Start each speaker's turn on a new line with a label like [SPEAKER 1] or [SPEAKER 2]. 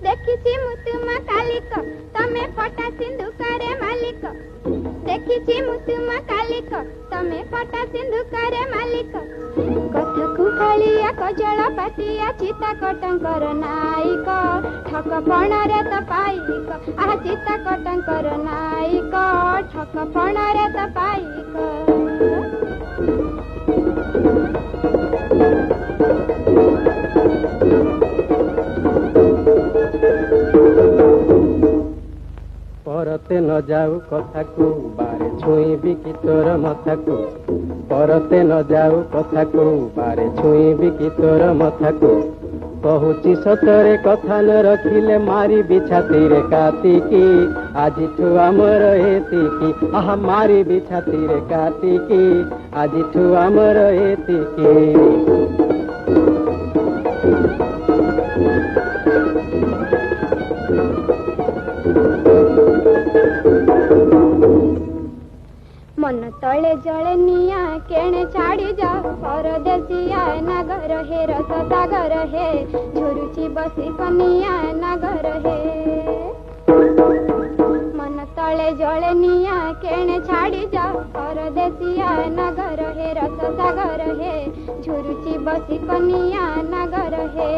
[SPEAKER 1] देखिछि मु तुम कालिक तमे फटा सिंधु करे मालिक देखिछि मु तुम कालिक तमे फटा सिंधु करे मालिक कथकु कालिया कजल पातिया चिता कटंकर नायक ठक फणरे त पाइक आ चिता कटंकर नायक ठक फणरे त पाइक
[SPEAKER 2] परते न जाऊ कथा को बारे छुईबी कि तोर मथा को परते न जाऊ कथा को बारे छुईबी कि तोर मथा को कहूची सतरे कथा न रखिले मारी बिछाती रे कातिकी आजिठू आमर एतिकी आहा मारी बिछाती रे कातिकी आजिठू आमर एतिकी
[SPEAKER 1] मन तले जले निया केणे छाड़ी जा परदेसिया नगर हे रस सागर हे झुरुची बसी कनिया नगर हे मन तले जले निया केणे छाड़ी जा परदेसिया नगर हे रस सागर हे झुरुची बसी कनिया नगर हे